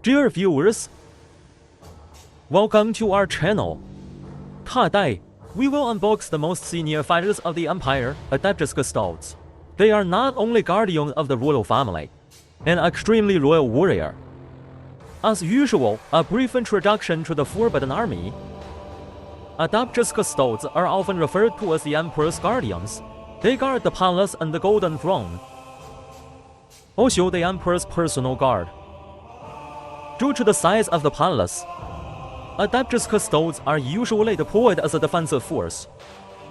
Dear viewers, welcome to our channel. Today, we will unbox the most senior fighters of the Empire, Adeptus Custodes. They are not only guardians of the royal family, an extremely loyal warrior. As usual, a brief introduction to the Forbidden Army. Adeptus Custodes are often referred to as the Emperor's Guardians. They guard the palace and the Golden Throne. Also the Emperor's personal guard. Due to the size of the palace, Adeptus Custodes are usually deployed as a defensive force.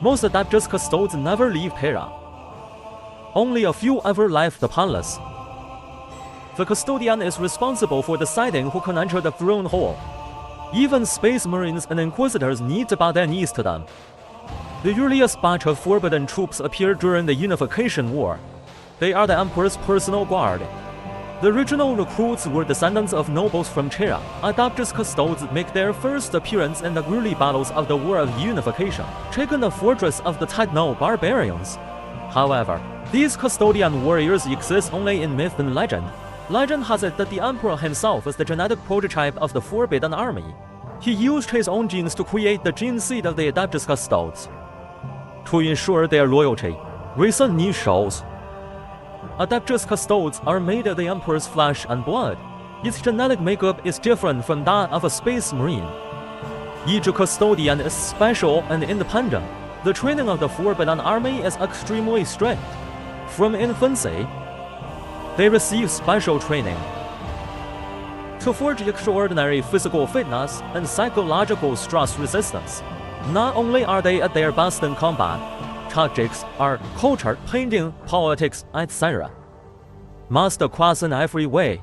Most Adeptus Custodes never leave Terra. Only a few ever left the palace. The Custodian is responsible for deciding who can enter the throne hall. Even Space Marines and Inquisitors need to bow their knees to them. The earliest batch of Forbidden troops appeared during the Unification War. They are the Emperor's personal guard. The original recruits were descendants of nobles from Terra. Adeptus Custodes make their first appearance in the early battles of the War of Unification, taking the fortress of the Techno Barbarians. However, these custodian warriors exist only in myth and legend. Legend has it that the Emperor himself is the genetic prototype of the Forbidden Army. He used his own genes to create the gene seed of the Adeptus Custodes. To ensure their loyalty, recent news shows Adeptus Custodes are made of the Emperor's flesh and blood. Its genetic makeup is different from that of a Space Marine. Each custodian is special and independent. The training of the Forbidden Army is extremely strict. From infancy, they receive special training to forge extraordinary physical fitness and psychological stress resistance. Not only are they at their best in combat, tactics, art, culture, painting, politics, etc. Master class in every way.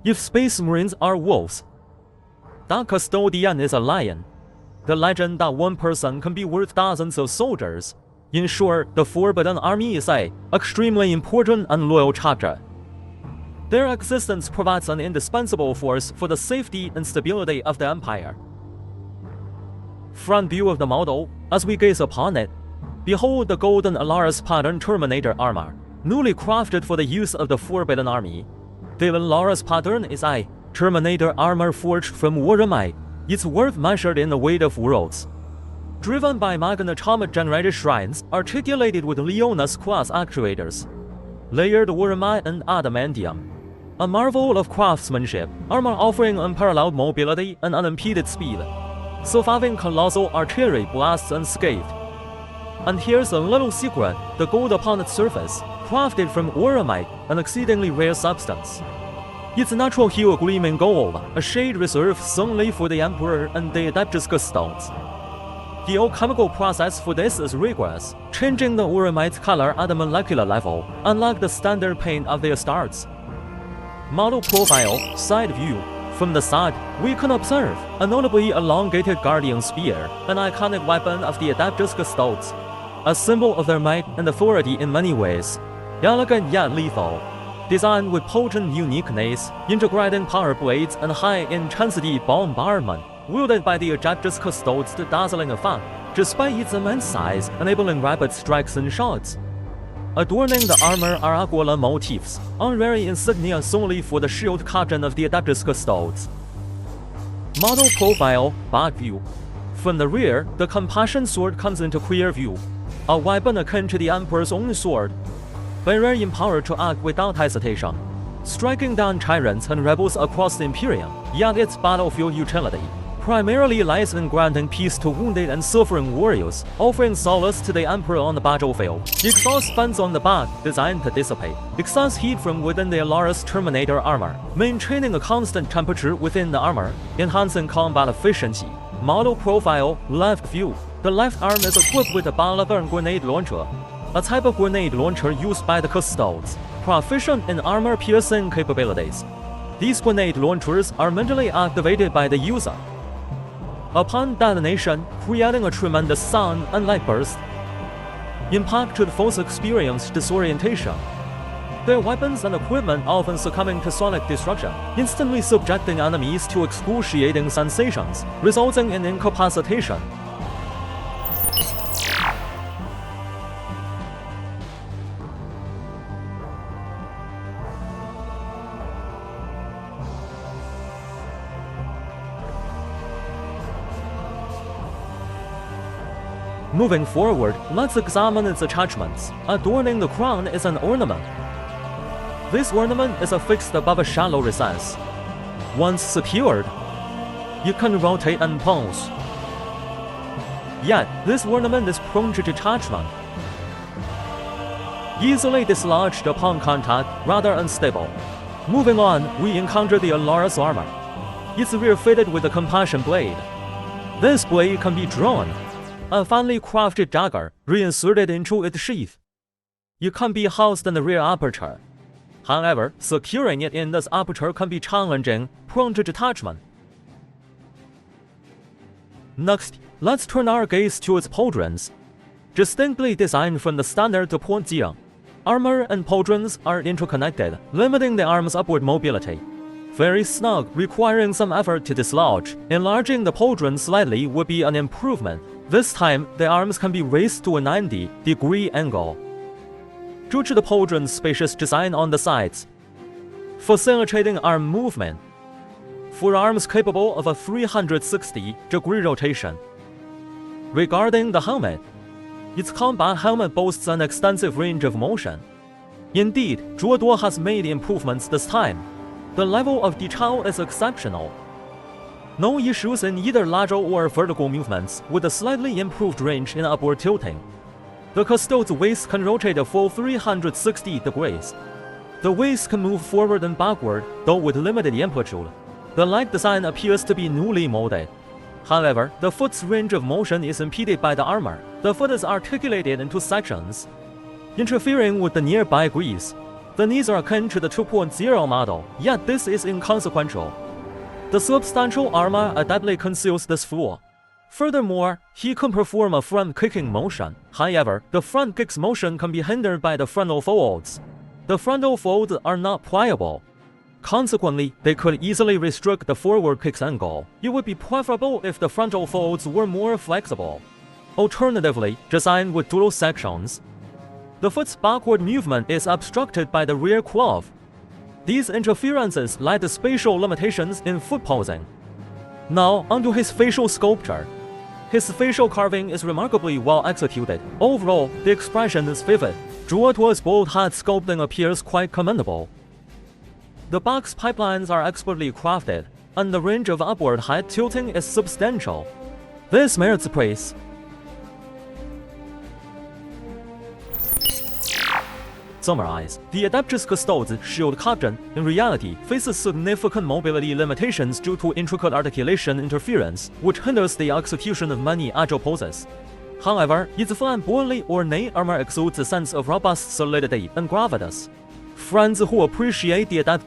If Space Marines are wolves, that custodian is a lion. The legend that one person can be worth dozens of soldiers. In short, the Forbidden Army is a extremely important and loyal chapter. Their existence provides an indispensable force for the safety and stability of the Empire. Front view of the model, as we gaze upon it, behold the golden Allarus pattern Terminator armor, newly crafted for the use of the Forbidden Army. The Allarus pattern is a Terminator armor forged from Warhamite, its worth measured in the weight of worlds. Driven by magnetromet-generated shrines articulated with Leonis class actuators. Layered Warhamite and adamantium. A marvel of craftsmanship, armor offering unparalleled mobility and unimpeded speed, surviving colossal artillery blasts unscathed. And here's a little secret: the gold upon its surface, crafted from Warhamite, an exceedingly rare substance. Its natural hue gleaming gold, a shade reserved solely for the Emperor and the Adeptus Custodes. The alchemical process for this is rigorous, changing the Warhamite's color at a molecular level, unlike the standard paint of their starts. Model profile, side view. From the side, we can observe a notably elongated Guardian Spear, an iconic weapon of the Adeptus Custodes, a symbol of their might and authority in many ways. Elegant yet lethal, designed with potent uniqueness, integrating power blades and high-intensity bombardment, wielded by the Adeptus Custodes to dazzling effect, despite its immense size, enabling rapid strikes and shots. Adorning the armor are Aquila motifs, honorary insignia solely for the shield captain of the Adeptus Custodes. Model profile, back view. From the rear, the Compassion Sword comes into clear view, a weapon akin to the Emperor's own sword, very empowered to act without hesitation, striking down tyrants and rebels across the Imperium. Yet its battlefield utility primarily lies in granting peace to wounded and suffering warriors, offering solace to the Emperor on the battlefield. Exhaust fans on the back, designed to dissipate excess heat from within the Allarus Terminator armor, maintaining a constant temperature within the armor, enhancing combat efficiency. Model profile, left view. The left arm is equipped with a Balavan grenade launcher, a type of grenade launcher used by the Custodes, proficient in armor-piercing capabilities. These grenade launchers are mentally activated by the user. Upon detonation, creating a tremendous sound and light burst. Impact should force experience disorientation. Their weapons and equipment often succumbing to sonic disruption, instantly subjecting enemies to excruciating sensations, resulting in incapacitation. Moving forward, let's examine its attachments. Adorning the crown is an ornament. This ornament is affixed above a shallow recess. Once secured, you can rotate and pulse. Yet, this ornament is prone to detachment. Easily dislodged upon contact, rather unstable. Moving on, we encounter the Allarus armor. It's rear fitted with a compassion blade. This blade can be drawn. A finely crafted dagger reinserted into its sheath. It can be housed in the rear aperture. However, securing it in this aperture can be challenging, prone to detachment. Next, let's turn our gaze to its pauldrons. Distinctly designed from the standard point gear, armor and pauldrons are interconnected, limiting the arm's upward mobility. Very snug, requiring some effort to dislodge. Enlarging the pauldron slightly would be an improvement. This time, the arms can be raised to a 90-degree angle. Due to the pauldron's spacious design on the sides, facilitating arm movement. For arms capable of a 360-degree rotation. Regarding the helmet, its combat helmet boasts an extensive range of motion. Indeed, Joytoy has made improvements this time. The level of detail is exceptional. No issues in either lateral or vertical movements, with a slightly improved range in upward tilting. The custode's waist can rotate a full 360 degrees. The waist can move forward and backward, though with limited amplitude. The leg design appears to be newly molded. However, the foot's range of motion is impeded by the armor. The foot is articulated into sections, interfering with the nearby grease. The knees are akin to the 2.0 model, yet this is inconsequential. The substantial armor adeptly conceals this flaw. Furthermore, he can perform a front-kicking motion. However, the front kick's motion can be hindered by the frontal folds. The frontal folds are not pliable. Consequently, they could easily restrict the forward kick's angle. It would be preferable if the frontal folds were more flexible. Alternatively, designed with dual sections, the foot's backward movement is obstructed by the rear quaff. These interferences led to spatial limitations in foot posing. Now, onto his facial sculpture. His facial carving is remarkably well executed. Overall, the expression is vivid. Joytoy's bold head sculpting appears quite commendable. The box pipelines are expertly crafted, and the range of upward head tilting is substantial. This merits praise. Summarize. The Adeptus Custodes shield captain, in reality, faces significant mobility limitations due to intricate articulation interference, which hinders the execution of many agile poses. However, its flamboyantly ornate armor exudes a sense of robust solidity and gravitas. Friends who appreciate the Adept